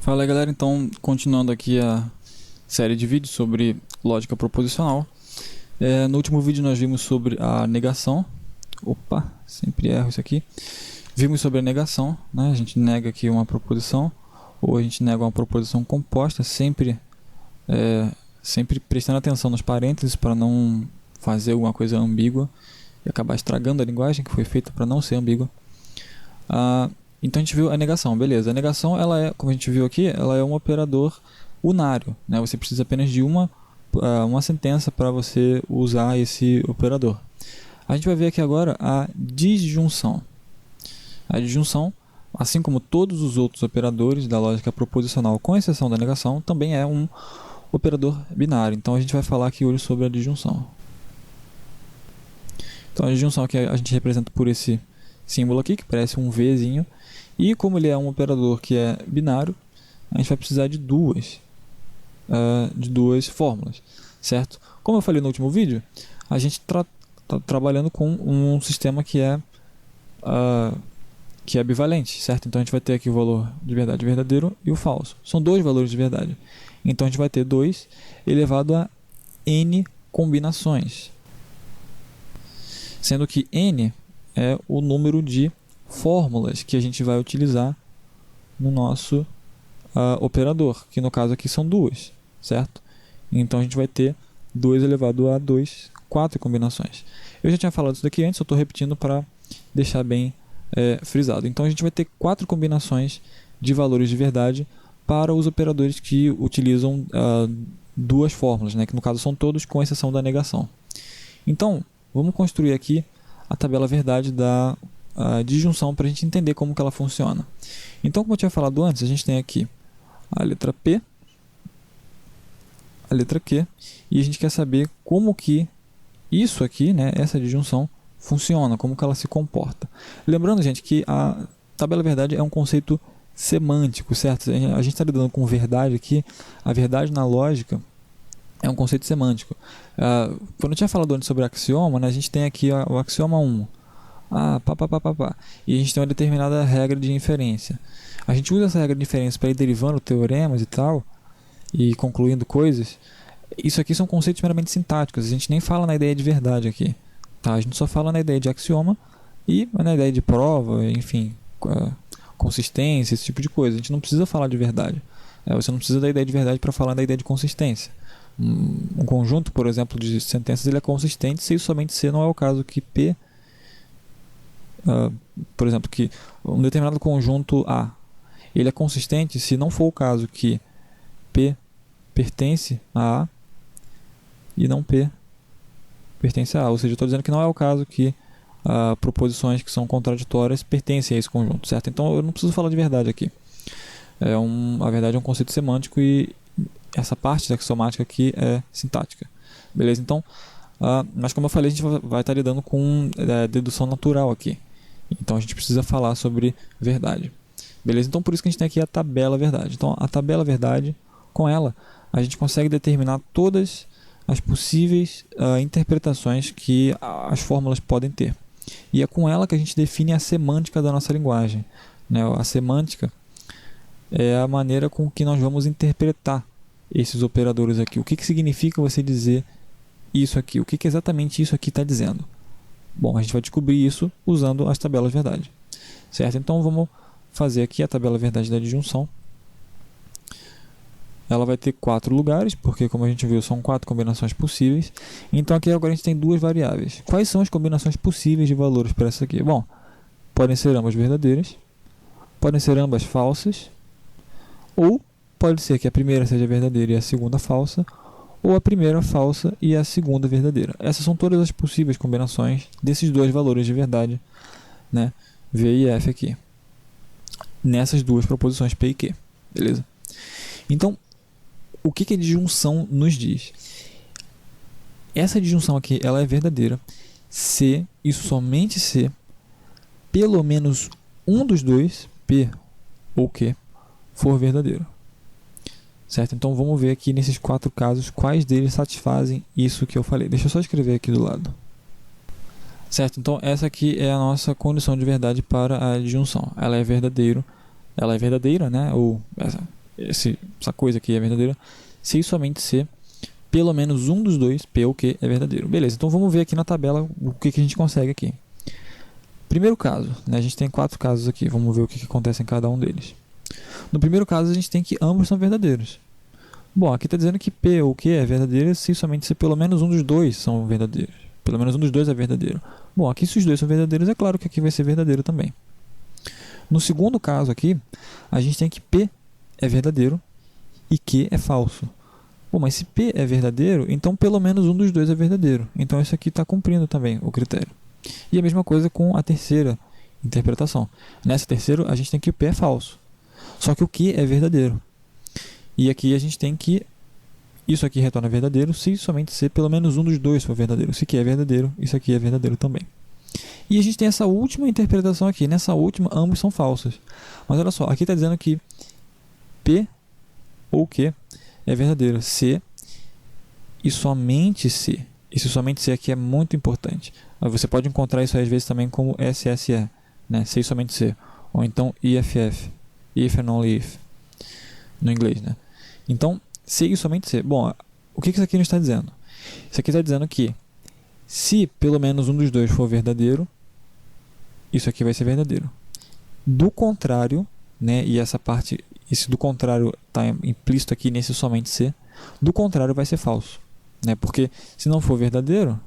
Fala aí, galera, então continuando aqui a série de vídeos sobre lógica proposicional. No último vídeo nós vimos sobre a negação. Opa, sempre erro isso aqui. Vimos sobre a negação, né? A gente nega aqui uma proposição, ou a gente nega uma proposição composta, sempre prestando atenção nos parênteses para não fazer alguma coisa ambígua e acabar estragando a linguagem que foi feita para não ser ambígua. Então a gente viu a negação, beleza. A negação, ela é, como a gente viu aqui, ela é um operador unário, né? Você precisa apenas de uma sentença para você usar esse operador. A gente vai ver aqui agora a disjunção. A disjunção, assim como todos os outros operadores da lógica proposicional, com exceção da negação, também é um operador binário. Então a gente vai falar aqui hoje sobre a disjunção. Então a disjunção aqui a gente representa por esse símbolo aqui, que parece um Vzinho. E como ele é um operador que é binário, a gente vai precisar de duas fórmulas, certo? Como eu falei no último vídeo, a gente está trabalhando com um sistema que é bivalente, certo? Então a gente vai ter aqui o valor de verdade verdadeiro e o falso. São dois valores de verdade. Então a gente vai ter 2 elevado a n combinações, sendo que n é o número de fórmulas que a gente vai utilizar no nosso operador, que no caso aqui são duas, certo? Então a gente vai ter 2 elevado a 2, 4 combinações. Eu já tinha falado isso daqui antes, eu estou repetindo para deixar bem frisado. Então a gente vai ter 4 combinações de valores de verdade para os operadores que utilizam duas fórmulas, né? Que no caso são todos, com exceção da negação. Então vamos construir aqui a tabela verdade da disjunção para a gente entender como que ela funciona. Então, como eu tinha falado antes, a gente tem aqui a letra P, a letra Q, e a gente quer saber como que isso aqui, né, essa disjunção, funciona, como que ela se comporta. Lembrando, gente, que a tabela verdade é um conceito semântico, certo? A gente está lidando com verdade aqui. A verdade na lógica é um conceito semântico. Quando eu tinha falado antes sobre axioma, né, a gente tem aqui o axioma 1. E a gente tem uma determinada regra de inferência. A gente usa essa regra de inferência para ir derivando teoremas e tal, e concluindo coisas. Isso aqui são conceitos meramente sintáticos. A gente nem fala na ideia de verdade aqui. Tá? A gente só fala na ideia de axioma e na ideia de prova, enfim, consistência, esse tipo de coisa. A gente não precisa falar de verdade. Você não precisa da ideia de verdade para falar da ideia de consistência. Um conjunto, por exemplo, de sentenças, ele é consistente se e somente se não é o caso que P, por exemplo, que um determinado conjunto A, ele é consistente se não for o caso que P pertence a A e não P pertence a A. Ou seja, eu estou dizendo que não é o caso que proposições que são contraditórias pertencem a esse conjunto, certo? Então eu não preciso falar de verdade aqui. A verdade é um conceito semântico e essa parte da axiomática aqui é sintática. Beleza? Então, mas como eu falei, a gente vai estar lidando com dedução natural aqui. Então a gente precisa falar sobre verdade. Beleza? Então por isso que a gente tem aqui a tabela verdade. Então a tabela verdade, com ela, a gente consegue determinar todas as possíveis interpretações que as fórmulas podem ter. E é com ela que a gente define a semântica da nossa linguagem, né? A semântica é a maneira com que nós vamos interpretar esses operadores aqui. O que significa você dizer isso aqui? O que exatamente isso aqui está dizendo? Bom, a gente vai descobrir isso usando as tabelas verdade, certo? Então vamos fazer aqui a tabela verdade da disjunção. Ela vai ter 4 lugares, porque como a gente viu, são 4 combinações possíveis. Então aqui agora a gente tem 2 variáveis. Quais são as combinações possíveis de valores para essa aqui? Bom, podem ser ambas verdadeiras, podem ser ambas falsas, ou pode ser que a primeira seja verdadeira e a segunda falsa, ou a primeira falsa e a segunda verdadeira. Essas são todas as possíveis combinações desses 2 valores de verdade, né? V e F aqui, nessas 2 proposições P e Q, beleza? Então, o que a disjunção nos diz? Essa disjunção aqui, ela é verdadeira se, e somente se, pelo menos um dos dois, P ou Q, for verdadeiro. Certo? Então vamos ver aqui nesses 4 casos quais deles satisfazem isso que eu falei. Deixa eu só escrever aqui do lado. Certo? Então essa aqui é a nossa condição de verdade para a disjunção. Ela é verdadeira, né? Ou essa coisa aqui é verdadeira se e somente se pelo menos um dos dois, P ou Q, é verdadeiro. Beleza, então vamos ver aqui na tabela o que a gente consegue aqui. Primeiro caso, né, a gente tem 4 casos aqui, vamos ver o que acontece em cada um deles. No primeiro caso, a gente tem que ambos são verdadeiros. Bom, aqui está dizendo que P ou Q é verdadeiro se e somente se pelo menos um dos dois são verdadeiros. Pelo menos um dos dois é verdadeiro. Bom, aqui se os dois são verdadeiros, é claro que aqui vai ser verdadeiro também. No segundo caso aqui, a gente tem que P é verdadeiro e Q é falso. Bom, mas se P é verdadeiro, então pelo menos um dos dois é verdadeiro. Então isso aqui está cumprindo também o critério. E a mesma coisa com a terceira interpretação. Nessa terceira, a gente tem que o P é falso. Só que o Q é verdadeiro. E aqui a gente tem que isso aqui retorna verdadeiro se e somente se pelo menos um dos dois for verdadeiro. Se Q é verdadeiro, isso aqui é verdadeiro também. E a gente tem essa última interpretação aqui. Nessa última, ambos são falsos. Mas olha só, aqui está dizendo que P ou Q é verdadeiro se e somente se. Esse somente se aqui é muito importante. Você pode encontrar isso às vezes também como SSE, né? Se e somente se. Ou então IFF, if and only if, no inglês, né? Então, se e somente se. Bom, o que isso aqui nos está dizendo? Isso aqui está dizendo que se pelo menos um dos dois for verdadeiro, isso aqui vai ser verdadeiro. Do contrário, né? E essa parte, esse do contrário está implícito aqui nesse somente se. Do contrário vai ser falso, né? Porque se não for verdadeiro,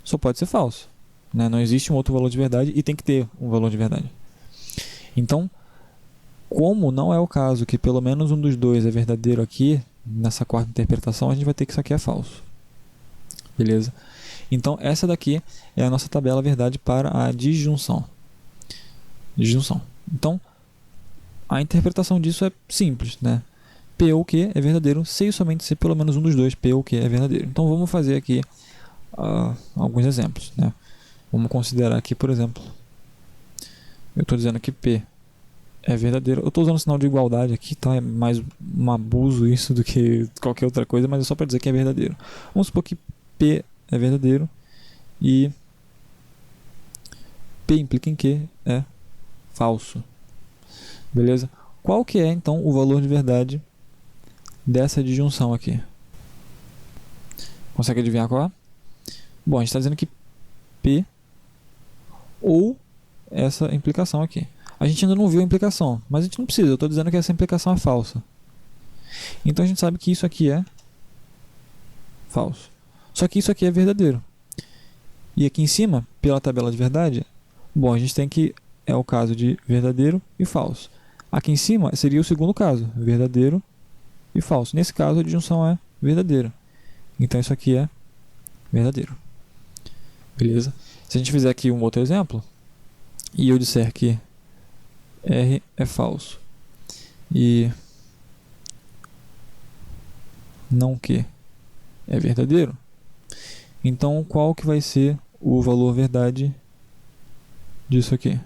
só pode ser falso, né? Não existe um outro valor de verdade e tem que ter um valor de verdade. Então, como não é o caso que pelo menos um dos dois é verdadeiro aqui, nessa quarta interpretação, a gente vai ter que isso aqui é falso. Beleza? Então, essa daqui é a nossa tabela verdade para a disjunção. Então, a interpretação disso é simples, né? P ou Q é verdadeiro se e somente se pelo menos um dos dois P ou Q é verdadeiro. Então, vamos fazer aqui alguns exemplos, né? Vamos considerar aqui, por exemplo, eu estou dizendo que P é verdadeiro. Eu estou usando o sinal de igualdade aqui, tá? É mais um abuso isso do que qualquer outra coisa, mas é só para dizer que é verdadeiro. Vamos supor que P é verdadeiro e P implica em Q é falso. Beleza? Qual que é, então, o valor de verdade dessa disjunção aqui? Consegue adivinhar qual é? Bom, a gente está dizendo que P ou essa implicação aqui. A gente ainda não viu a implicação, mas a gente não precisa, eu estou dizendo que essa implicação é falsa. Então a gente sabe que isso aqui é falso. Só que isso aqui é verdadeiro. E aqui em cima, pela tabela de verdade, bom, a gente tem que é o caso de verdadeiro e falso. Aqui em cima seria o segundo caso, verdadeiro e falso. Nesse caso a disjunção é verdadeira. Então isso aqui é verdadeiro. Beleza? Se a gente fizer aqui um outro exemplo, e eu disser que R é falso e não Q é verdadeiro, então qual que vai ser o valor verdade disso aqui?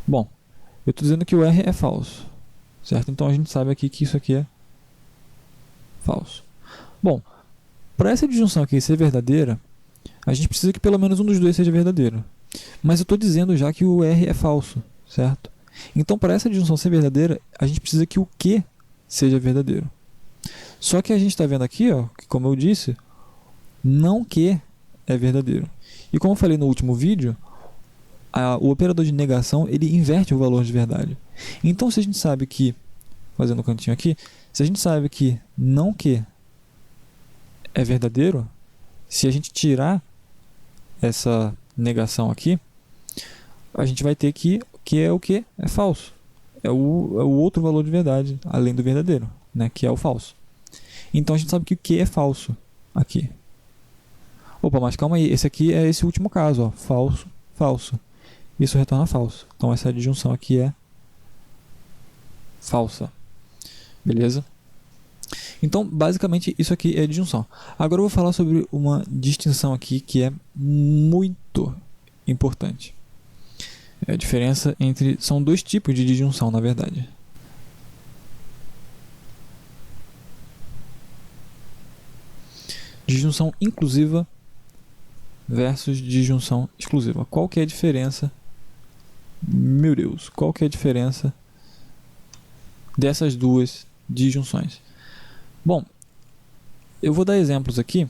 Bom, eu estou dizendo que o R é falso, certo? Então a gente sabe aqui que isso aqui é falso. Bom, para essa disjunção aqui ser verdadeira, a gente precisa que pelo menos um dos dois seja verdadeiro. Mas eu estou dizendo já que o R é falso, certo? Então, para essa disjunção ser verdadeira, a gente precisa que o Q seja verdadeiro. Só que a gente está vendo aqui, ó, que como eu disse, não Q é verdadeiro. E como eu falei no último vídeo, o operador de negação ele inverte o valor de verdade. Então, se a gente sabe que, fazendo um cantinho aqui, se a gente sabe que não Q é verdadeiro, se a gente tirar essa negação aqui, a gente vai ter que é o que é falso. É o outro valor de verdade, além do verdadeiro, né, que é o falso. Então a gente sabe que o que é falso aqui. Opa, mas calma aí, esse aqui é esse último caso, ó, falso, falso. Isso retorna falso. Então essa disjunção aqui é falsa. Beleza? Então, basicamente, isso aqui é disjunção. Agora eu vou falar sobre uma distinção aqui que é muito importante. É a diferença entre... São dois tipos de disjunção, na verdade. Disjunção inclusiva versus disjunção exclusiva. Qual que é a diferença? Meu Deus, qual que é a diferença dessas duas disjunções. Bom, eu vou dar exemplos aqui,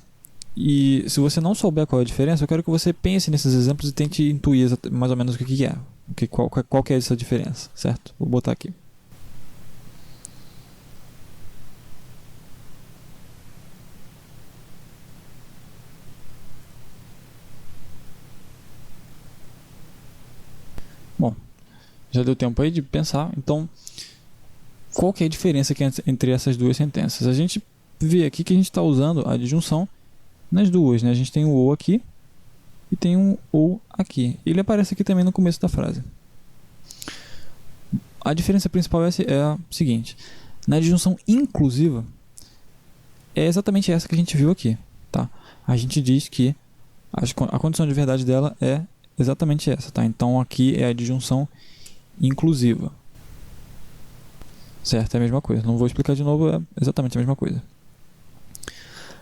e se você não souber qual é a diferença, eu quero que você pense nesses exemplos e tente intuir mais ou menos o que é, qual que é essa diferença, certo? Vou botar aqui. Bom, já deu tempo aí de pensar, então qual que é a diferença entre essas duas sentenças? A gente vê aqui que a gente está usando a disjunção nas duas, né? A gente tem o ou aqui e tem um ou aqui. Ele aparece aqui também no começo da frase. A diferença principal é a seguinte: na disjunção inclusiva, é exatamente essa que a gente viu aqui, tá? A gente diz que a condição de verdade dela é exatamente essa, tá? Então aqui é a disjunção inclusiva. Certo? É a mesma coisa. Não vou explicar de novo, é exatamente a mesma coisa.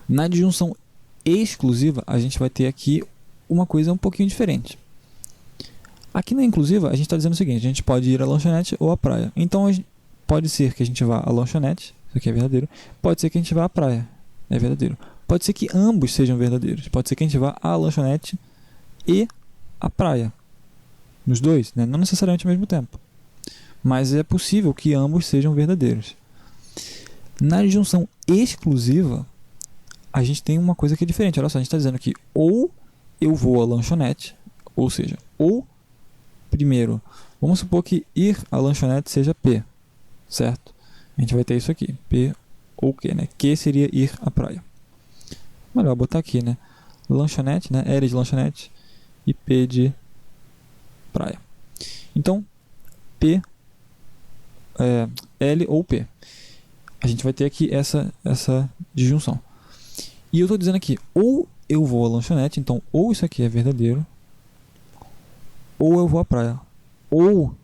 Na disjunção exclusiva, a gente vai ter aqui uma coisa um pouquinho diferente. Aqui na inclusiva, a gente está dizendo o seguinte: a gente pode ir à lanchonete ou à praia. Então, pode ser que a gente vá à lanchonete, isso aqui é verdadeiro. Pode ser que a gente vá à praia, é verdadeiro. Pode ser que ambos sejam verdadeiros. Pode ser que a gente vá à lanchonete e à praia. Nos dois, né? Não necessariamente ao mesmo tempo. Mas é possível que ambos sejam verdadeiros. Na disjunção exclusiva, a gente tem uma coisa que é diferente. Olha só, a gente está dizendo que ou eu vou à lanchonete, ou seja, ou primeiro, vamos supor que ir à lanchonete seja P, certo? A gente vai ter isso aqui, P ou Q, né? Q seria ir à praia. Melhor botar aqui, né? Lanchonete, né? L de lanchonete e P de praia. Então, P, L ou P. A gente vai ter aqui essa disjunção. E eu estou dizendo aqui, ou eu vou à lanchonete, então ou isso aqui é verdadeiro, ou eu vou à praia. Ou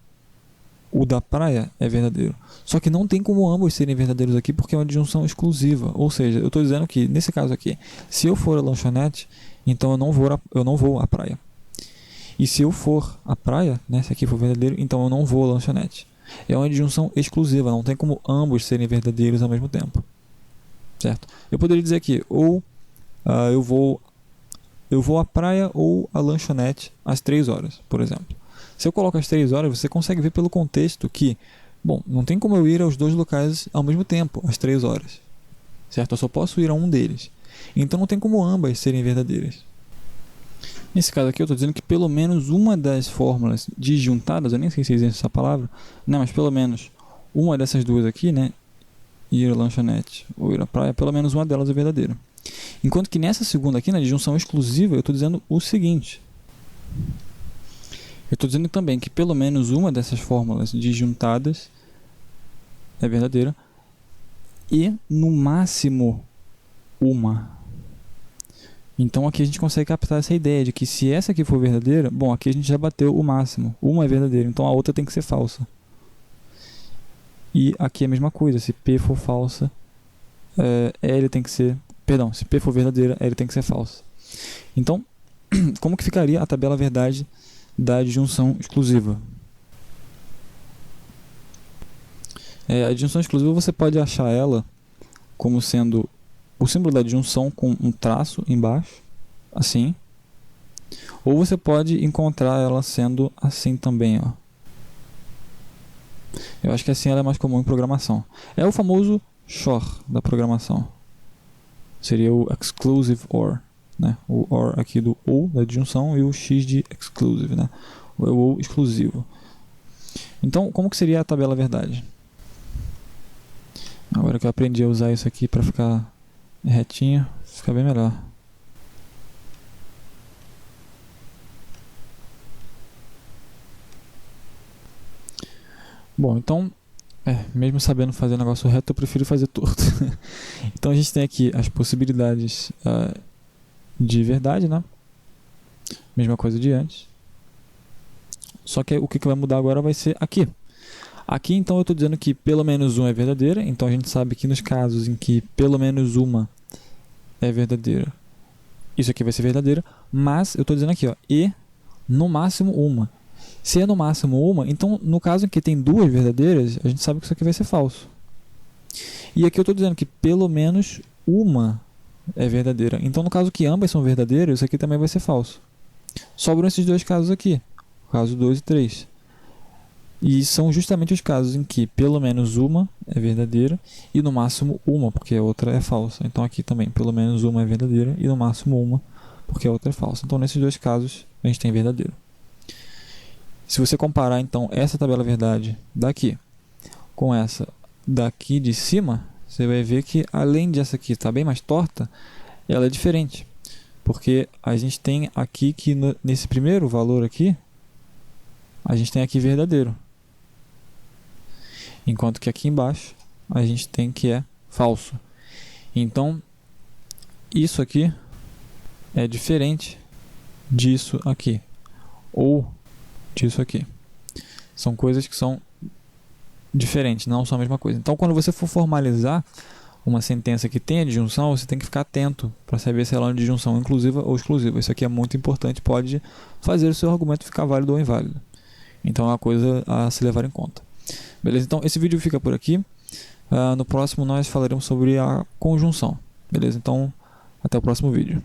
o da praia é verdadeiro. Só que não tem como ambos serem verdadeiros aqui porque é uma disjunção exclusiva. Ou seja, eu estou dizendo que, nesse caso aqui, se eu for à lanchonete, então eu não vou à praia. E se eu for à praia, né, se aqui for verdadeiro, então eu não vou à lanchonete. É uma disjunção exclusiva, não tem como ambos serem verdadeiros ao mesmo tempo. Certo? Eu poderia dizer aqui, ou eu vou à praia ou à lanchonete às 3 horas, por exemplo. Se eu coloco às 3 horas, você consegue ver pelo contexto que, bom, não tem como eu ir aos dois locais ao mesmo tempo, às 3 horas. Certo? Eu só posso ir a um deles. Então não tem como ambas serem verdadeiras. Nesse caso aqui eu estou dizendo que pelo menos uma das fórmulas disjuntadas, eu nem sei se existe essa palavra, não, mas pelo menos uma dessas duas aqui, né, ir à lanchonete ou ir à praia, pelo menos uma delas é verdadeira. Enquanto que nessa segunda aqui, na disjunção exclusiva, eu estou dizendo o seguinte: eu estou dizendo também que pelo menos uma dessas fórmulas disjuntadas é verdadeira e no máximo uma. Então aqui a gente consegue captar essa ideia de que se essa aqui for verdadeira, bom, aqui a gente já bateu o máximo. Uma é verdadeira, então a outra tem que ser falsa. E aqui é a mesma coisa, se P for falsa, L tem que ser... Perdão, se P for verdadeira, L tem que ser falsa. Então, como que ficaria a tabela verdade da disjunção exclusiva? A disjunção exclusiva você pode achar ela como sendo o símbolo da disjunção com um traço embaixo, assim. Ou você pode encontrar ela sendo assim também, ó. Eu acho que assim ela é mais comum em programação. É o famoso XOR da programação. Seria o exclusive OR, né? O OR aqui do OU da disjunção e o X de exclusive, né? O OU exclusivo. Então, como que seria a tabela verdade? Agora que eu aprendi a usar isso aqui para ficar retinho, fica bem melhor. Bom, então, mesmo sabendo fazer o negócio reto, eu prefiro fazer torto. Então a gente tem aqui as possibilidades de verdade, né? Mesma coisa de antes. Só que o que vai mudar agora vai ser aqui. Aqui, então, eu estou dizendo que pelo menos uma é verdadeira. Então a gente sabe que nos casos em que pelo menos uma é verdadeira, isso aqui vai ser verdadeira. Mas eu estou dizendo aqui, ó, e no máximo uma. Se é no máximo uma, então no caso em que tem duas verdadeiras, a gente sabe que isso aqui vai ser falso. E aqui eu estou dizendo que pelo menos uma é verdadeira. Então no caso que ambas são verdadeiras, isso aqui também vai ser falso. Sobram esses dois casos aqui, o caso 2 e 3. E são justamente os casos em que pelo menos uma é verdadeira e no máximo uma, porque a outra é falsa. Então aqui também pelo menos uma é verdadeira e no máximo uma, porque a outra é falsa. Então nesses dois casos a gente tem verdadeiro. Se você comparar então essa tabela verdade daqui com essa daqui de cima, você vai ver que além dessa aqui estar bem mais torta, ela é diferente. Porque a gente tem aqui que nesse primeiro valor aqui, a gente tem aqui verdadeiro. Enquanto que aqui embaixo a gente tem que é falso. Então, isso aqui é diferente disso aqui. Ou disso aqui. São coisas que são diferentes, não são a mesma coisa. Então, quando você for formalizar uma sentença que tenha disjunção, você tem que ficar atento para saber se ela é uma disjunção inclusiva ou exclusiva. Isso aqui é muito importante, pode fazer o seu argumento ficar válido ou inválido. Então, é uma coisa a se levar em conta. Beleza? Então, esse vídeo fica por aqui. No próximo, nós falaremos sobre a conjunção. Beleza? Então, até o próximo vídeo.